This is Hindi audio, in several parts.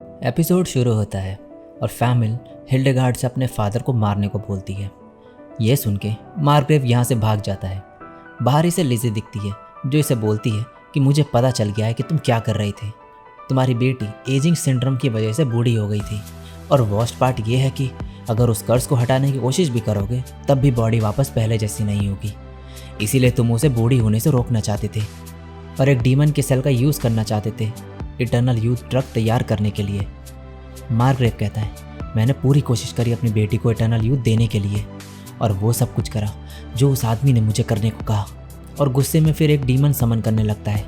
एपिसोड शुरू होता है और फैमिल हिल्डेगार्ड से अपने फादर को मारने को बोलती है। यह सुन के मार्ग्रेव यहाँ से भाग जाता है। बाहर इसे लिज़ी दिखती है जो इसे बोलती है कि मुझे पता चल गया है कि तुम क्या कर रहे थे। तुम्हारी बेटी एजिंग सिंड्रोम की वजह से बूढ़ी हो गई थी और वर्स्ट पार्ट ये है कि अगर उस कर्ज को हटाने की कोशिश भी करोगे तब भी बॉडी वापस पहले जैसी नहीं होगी। इसीलिए तुम उसे बूढ़ी होने से रोकना चाहते थे और एक डीमन के सेल का यूज़ करना चाहते थे इटर्नल यूथ ड्रग तैयार करने के लिए। मार्ग्रेव कहता है मैंने पूरी कोशिश करी अपनी बेटी को इटर्नल यूथ देने के लिए और वो सब कुछ करा जो उस आदमी ने मुझे करने को कहा, और गुस्से में फिर एक डीमन समन करने लगता है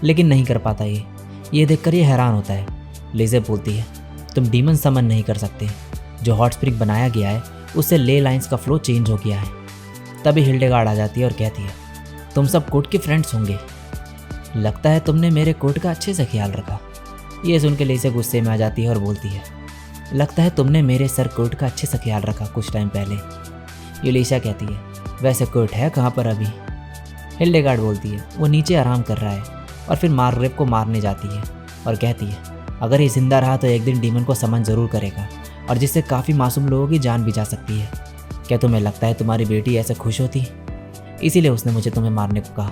लेकिन नहीं कर पाता। ये देखकर ये हैरान होता है। लिज़ी बोलती है तुम डीमन समन नहीं कर सकते, जो हॉट स्प्रिंग बनाया गया है उससे ले लाइंस का फ्लो चेंज हो गया है। तभी हिल्डेगार्ड आ जाती है और कहती है तुम सब कोर्ट के फ्रेंड्स होंगे, लगता है तुमने मेरे कोर्ट का अच्छे से ख्याल रखा। ये सुन के लिज़ी गुस्से में आ जाती है और बोलती है लगता है तुमने मेरे सर कोर्ट का अच्छे से ख्याल रखा कुछ टाइम पहले। यूलिशा कहती है वैसे कोर्ट है कहाँ पर अभी। हिल्डेगार्ड बोलती है वो नीचे आराम कर रहा है, और फिर मार्ग्रेव को मारने जाती है और कहती है अगर ये जिंदा रहा तो एक दिन डीमन को समन ज़रूर करेगा और जिससे काफ़ी मासूम लोगों की जान भी जा सकती है। क्या तुम्हें लगता है तुम्हारी बेटी ऐसे खुश होती, इसीलिए उसने मुझे तुम्हें मारने को कहा।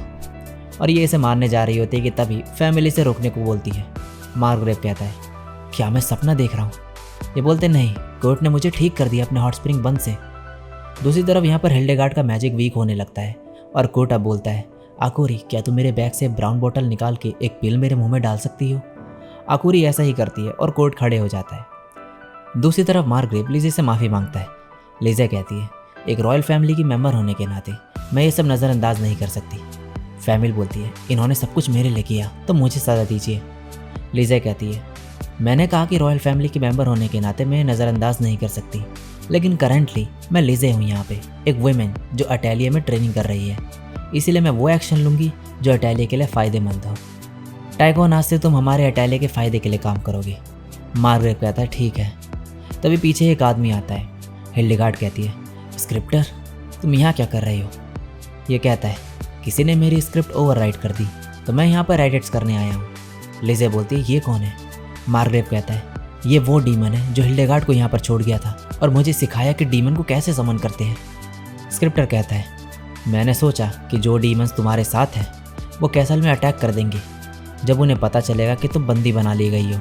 और ये इसे मारने जा रही होती है कि तभी फैमिली से रोकने को बोलती है। मार्ग्रेव कहता है क्या मैं सपना देख रहा हूँ। ये बोलते नहीं, कोर्ट ने मुझे ठीक कर दिया अपने हॉट स्प्रिंग बंद से। दूसरी तरफ यहाँ पर हिल्डेगार्ड का मैजिक वीक होने लगता है और कोर्ट अब बोलता है आकुरी क्या तुम मेरे बैग से ब्राउन बोतल निकाल के एक पिल मेरे मुंह में डाल सकती हो। आकुरी ऐसा ही करती है और कोर्ट खड़े हो जाता है। दूसरी तरफ मार्ग्रेव लिज़ी से माफ़ी मांगता है। लिज़ी कहती है एक रॉयल फैमिली की मेंबर होने के नाते मैं ये सब नज़रअंदाज नहीं कर सकती। फैमिल बोलती है इन्होंने सब कुछ मेरे लिए किया तो मुझे सज़ा दीजिए। लिज़ी कहती है मैंने कहा कि रॉयल फैमिली के मेंबर होने के नाते मैं नज़रअंदाज नहीं कर सकती, लेकिन करंटली मैं लिज़ी हूँ यहाँ पे एक वुमेन जो अटेलिए में ट्रेनिंग कर रही है, इसीलिए मैं वो एक्शन लूँगी जो अटेलिए के लिए फ़ायदेमंद हो। टाइगोन आज से तुम हमारे अटेलिए के फ़ायदे के लिए काम करोगे। मार्ग्रेव कहता है ठीक है। तभी पीछे एक आदमी आता है। हिल्डेगार्ड कहती है स्क्रिप्टर तुम यहाँ क्या कर रहे हो। ये कहता है किसी ने मेरी स्क्रिप्ट ओवरराइट कर दी तो मैं यहाँ पर एडिट्स करने आया हूँ। लिज़ी बोलती है ये कौन है। मार्ग्रेव कहता है ये वो डीमन है जो हिल्डेगार्ड को यहाँ पर छोड़ गया था और मुझे सिखाया कि डीमन को कैसे समन करते हैं। स्क्रिप्टर कहता है मैंने सोचा कि जो डीमंस तुम्हारे साथ हैं वो कैसल में अटैक कर देंगे जब उन्हें पता चलेगा कि तुम बंदी बना ली गई हो।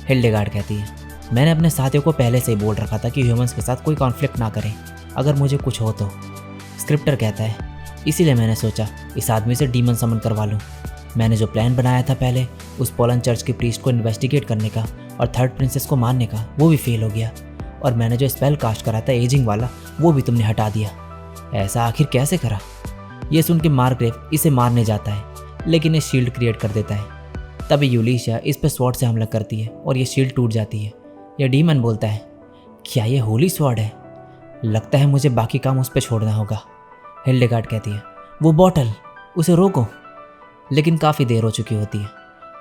हिल्डेगार्ड कहती है मैंने अपने साथियों को पहले से ही बोल रखा था कि ह्यूमंस के साथ कोई कॉन्फ्लिक्ट ना करें अगर मुझे कुछ हो तो। स्क्रिप्टर कहता है इसीलिए मैंने सोचा इस आदमी से डीमन समन करवा लूँ। मैंने जो प्लान बनाया था पहले उस पोलन चर्च के प्रीस्ट को इन्वेस्टिगेट करने का और थर्ड प्रिंसेस को मारने का वो भी फेल हो गया, और मैंने जो स्पेल कास्ट करा था एजिंग वाला वो भी तुमने हटा दिया। ऐसा आखिर कैसे करा। ये सुन के मार्ग्रेव इसे मारने जाता है लेकिन ये शील्ड क्रिएट कर देता है। तभी यूलिशा इस पर स्वॉर्ड से हमला करती है और ये शील्ड टूट जाती है। यह डीमन बोलता है क्या ये होली स्वॉर्ड है, लगता है मुझे बाकी काम उस पर छोड़ना होगा। हिल्डेगार्ड कहती है वो बॉटल उसे रोको, लेकिन काफ़ी देर हो चुकी होती है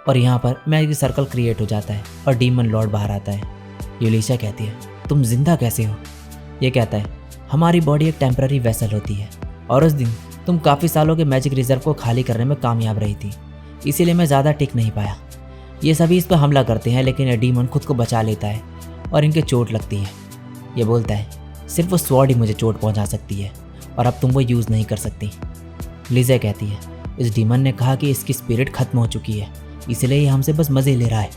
और यहाँ पर मैजिक सर्कल क्रिएट हो जाता है और डीमन लॉर्ड बाहर आता है। यूलिशा कहती है तुम जिंदा कैसे हो। ये कहता है हमारी बॉडी एक टेम्पररी वेसल होती है और उस दिन तुम काफ़ी सालों के मैजिक रिजर्व को खाली करने में कामयाब रही थी, इसीलिए मैं ज़्यादा टिक नहीं पाया। ये सभी इस पर हमला करते हैं लेकिन यह डीमन खुद को बचा लेता है और इनके चोट लगती है। ये बोलता है सिर्फ वो स्वॉर्ड ही मुझे चोट पहुँचा सकती है और अब तुम वो यूज़ नहीं कर सकती। लिज़ी कहती है इस डीमन ने कहा कि इसकी स्पिरिट खत्म हो चुकी है, इसलिए ये हमसे बस मज़े ले रहा है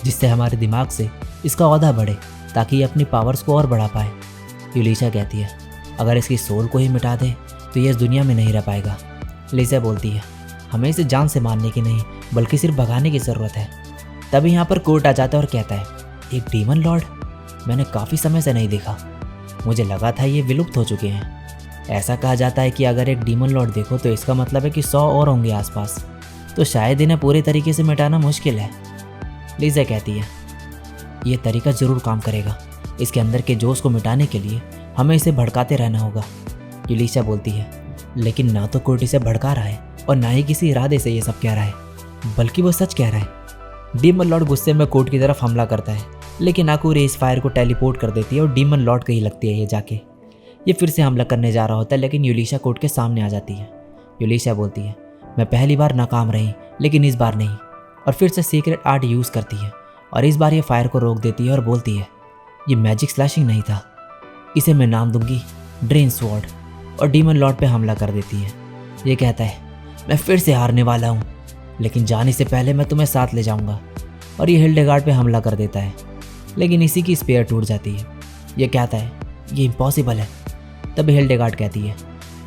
जिससे हमारे दिमाग से इसका औहदा बढ़े ताकि ये अपनी पावर्स को और बढ़ा पाए। यूलिशा कहती है अगर इसकी सोल को ही मिटा दे तो ये इस दुनिया में नहीं रह पाएगा। लिज़ी बोलती है हमें इसे जान से मारने की नहीं बल्कि सिर्फ भगाने की ज़रूरत है। तभी यहाँ पर कोर्ट आ जाता है और कहता है एक डीमन लॉर्ड मैंने काफ़ी समय से नहीं देखा, मुझे लगा था ये विलुप्त हो चुके हैं। ऐसा कहा जाता है कि अगर एक डीमन लॉर्ड देखो तो इसका मतलब है कि 100 और होंगे आसपास, तो शायद इन्हें पूरे तरीके से मिटाना मुश्किल है। लिज़ी कहती है ये तरीका ज़रूर काम करेगा, इसके अंदर के जोश को मिटाने के लिए हमें इसे भड़काते रहना होगा। यूलिशा बोलती है लेकिन ना तो कोर्ट इसे भड़का रहा है और ना ही किसी इरादे से ये सब कह रहा है, बल्कि वो सच कह रहा है। डीमन लॉर्ड गुस्से में कोर्ट की तरफ हमला करता है लेकिन आकुरी इस फायर को टेलीपोर्ट कर देती है और डीमन लॉर्ड को ही लगती है ये जाके। ये फिर से हमला करने जा रहा होता है लेकिन यूलिशा कोर्ट के सामने आ जाती है। यूलिशा बोलती है मैं पहली बार नाकाम रही लेकिन इस बार नहीं, और फिर से सीक्रेट आर्ट यूज़ करती है और इस बार ये फायर को रोक देती है और बोलती है ये मैजिक स्लैशिंग नहीं था, इसे मैं नाम दूंगी ड्रेन स्वॉर्ड, और डीमन लॉर्ड पे हमला कर देती है। ये कहता है मैं फिर से हारने वाला हूँ, लेकिन जाने से पहले मैं तुम्हें साथ ले जाऊँगा, और ये हिल्डेगार्ड पे हमला कर देता है, लेकिन इसी की स्पेयर टूट जाती है। ये कहता है ये इम्पॉसिबल है। तब हिल्डेगार्ड कहती है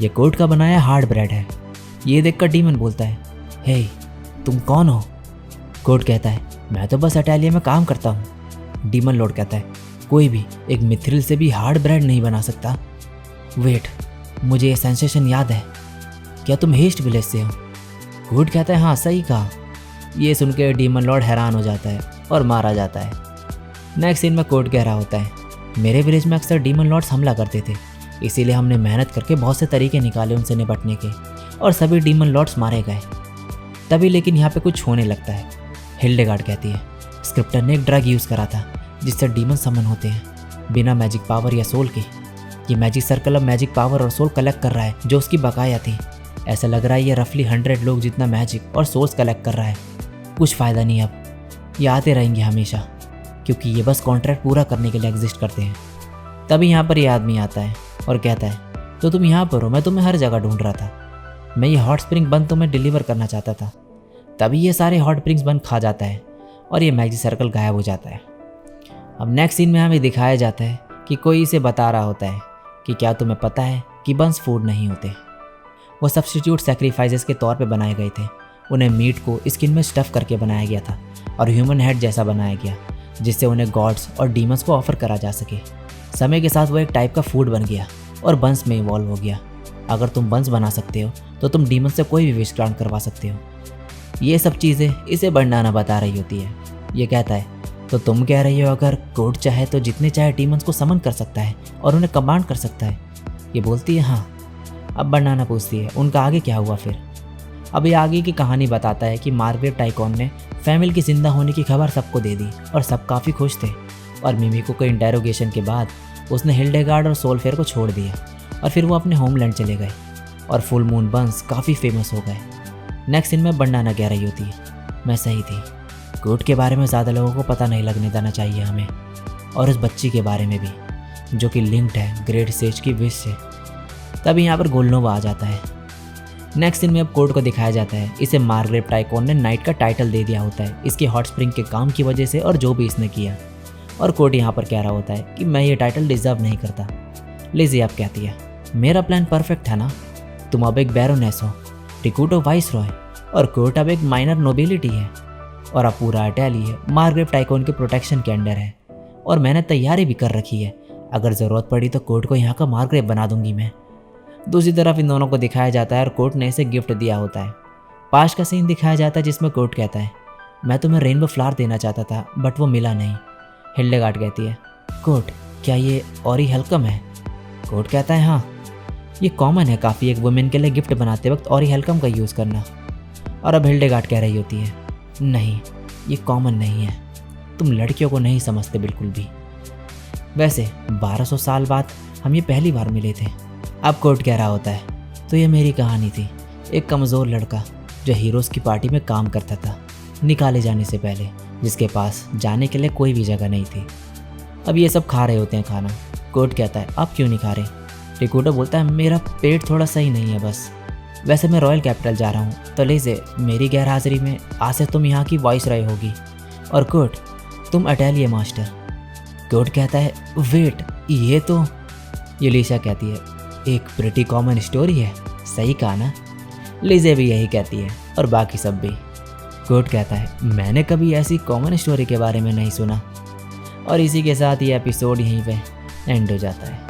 ये कोर्ट का बनाया हार्ड ब्रेड है। ये देखकर डीमन बोलता है हे तुम कौन हो? कोर्ट कहता है मैं तो बस अटैलिया में काम करता हूँ। डीमन लॉर्ड कहता है कोई भी एक मिथ्रिल से भी हार्ड ब्रेड नहीं बना सकता। वेट, मुझे ये सेंसेशन याद है, क्या तुम हेस्ट विलेज से हो? कोर्ट कहता है हाँ सही कहा। ये सुन के डीमन लॉर्ड हैरान हो जाता है और मारा जाता है। नेक्स्ट सीन में कोर्ट कह रहा होता है मेरे विलेज में अक्सर डीमन लॉर्ड्स हमला करते थे, इसीलिए हमने मेहनत करके बहुत से तरीके निकाले उनसे निपटने के, और सभी डीमन लॉर्ड्स मारे गए। तभी लेकिन यहाँ पे कुछ होने लगता है। हिल्डेगार्ड कहती है स्क्रिप्टर ने एक ड्रग यूज़ करा था जिससे डीमन समन होते हैं बिना मैजिक पावर या सोल के। ये मैजिक सर्कल अब मैजिक पावर और सोल कलेक्ट कर रहा है जो उसकी बकाया थी। ऐसा लग रहा है ये रफली 100 लोग जितना मैजिक और सोल्स कलेक्ट कर रहा है। कुछ फ़ायदा नहीं, अब ये आते रहेंगे हमेशा, क्योंकि ये बस कॉन्ट्रैक्ट पूरा करने के लिए एग्जिस्ट करते हैं। तभी यहाँ पर ये आदमी आता है और कहता है तो तुम यहाँ पर हो, मैं तुम्हें हर जगह ढूंढ रहा था। मैं ये हॉट स्प्रिंग बन तुम्हें डिलीवर करना चाहता था। तभी ये सारे हॉट स्प्रिंग्स बन खा जाता है और ये मैजिक सर्कल गायब हो जाता है। अब नेक्स्ट सीन में हमें दिखाया जाता है कि कोई इसे बता रहा होता है कि क्या तुम्हें पता है कि बंस फूड नहीं होते, वो सब्स्टिट्यूट सैक्रिफाइसेस के तौर पे बनाए गए थे। उन्हें मीट को स्किन में स्टफ़ करके बनाया गया था और ह्यूमन हेड जैसा बनाया गया, जिससे उन्हें गॉड्स और डीमंस को ऑफर करा जा सके। समय के साथ वो एक टाइप का फूड बन गया और बंस में इवॉल्व हो गया। अगर तुम बंस बना सकते हो तो तुम डीमन से कोई भी विश ग्रांट करवा सकते हो। ये सब चीज़ें इसे बंडाना बता रही होती है। ये कहता है तो तुम कह रही हो अगर कोड चाहे तो जितने चाहे डीमंस को समन कर सकता है और उन्हें कमांड कर सकता है? ये बोलती है हाँ। अब बंडाना पूछती है उनका आगे क्या हुआ फिर? अब ये आगे की कहानी बताता है कि मार्ग्रेव टाइकॉन ने फैमिली की जिंदा होने की खबर सबको दे दी और सब काफ़ी खुश थे। और मिमिको के इंटेरोगेशन के बाद उसने हिल्डेगार्ड और सोलफेयर को छोड़ दिया और फिर वो अपने होमलैंड चले गए और फुल मून बंस काफ़ी फेमस हो गए। नेक्स्ट सीन में बंडाना कह रही होती है मैं सही थी, कोड के बारे में ज़्यादा लोगों को पता नहीं लगने देना चाहिए हमें, और उस बच्ची के बारे में भी जो कि लिंक्ड है ग्रेट सेज की विश से। तभी यहाँ पर गोलनोवा आ जाता है। नेक्स्ट सीन में अब कोड को दिखाया जाता है। इसे मार्ग्रेव टाइकॉन ने नाइट का टाइटल दे दिया होता है इसके हॉट स्प्रिंग के काम की वजह से और जो भी इसने किया। और कोड यहाँ पर कह रहा होता है कि मैं ये टाइटल डिजर्व नहीं करता। लिज़ी अब कहती है मेरा प्लान परफेक्ट था ना, तुम अब एक बैरोनेस हो, टिकुटो वाइस रॉय, और कोर्ट अब एक माइनर नोबिलिटी है, और अब पूरा अटैलिया मार्ग्रेव टाइकॉन के प्रोटेक्शन के अंडर है। और मैंने तैयारी भी कर रखी है, अगर ज़रूरत पड़ी तो कोर्ट को यहाँ का मार्ग्रेव बना दूंगी मैं। दूसरी तरफ इन दोनों को दिखाया जाता है और कोर्ट ने इसे गिफ्ट दिया होता है। पास्ट का सीन दिखाया जाता है जिसमें कोर्ट कहता है मैं तुम्हें रेनबो फ्लावर देना चाहता था बट वो मिला नहीं। हिल्डेगार्ड कहती है कोर्ट क्या ये ऑरी हेल्कम है? कोर्ट कहता है हाँ, ये कॉमन है काफ़ी एक वुमेन के लिए गिफ्ट बनाते वक्त ऑरी हेल्कम का यूज़ करना। और अब हिल्डेगार्ड कह रही होती है नहीं, ये कॉमन नहीं है, तुम लड़कियों को नहीं समझते बिल्कुल भी। वैसे 1200 साल बाद हम ये पहली बार मिले थे। अब कोर्ट कह रहा होता है तो ये मेरी कहानी थी, एक कमज़ोर लड़का जो हीरोज़ की पार्टी में काम करता था निकाले जाने से पहले, जिसके पास जाने के लिए कोई भी जगह नहीं थी। अब ये सब खा रहे होते हैं खाना। कोर्ट कहता है आप क्यों नहीं खा रहे? टिकुटो बोलता है मेरा पेट थोड़ा सही नहीं है बस, वैसे मैं रॉयल कैपिटल जा रहा हूँ तो लेज़े मेरी गैर हाजिरी में आज से तुम यहाँ की वॉइस रॉय होगी, और कोर्ट तुम अटैलिया मास्टर। कोर्ट कहता है वेट ये तो, यूलिशा कहती है एक प्रिटी कॉमन स्टोरी है, सही कहा ना? लिज़े भी यही कहती है और बाकी सब भी। कोर्ट कहता है मैंने कभी ऐसी कॉमन स्टोरी के बारे में नहीं सुना। और इसी के साथ ये एपिसोड यहीं पे एंड हो जाता है।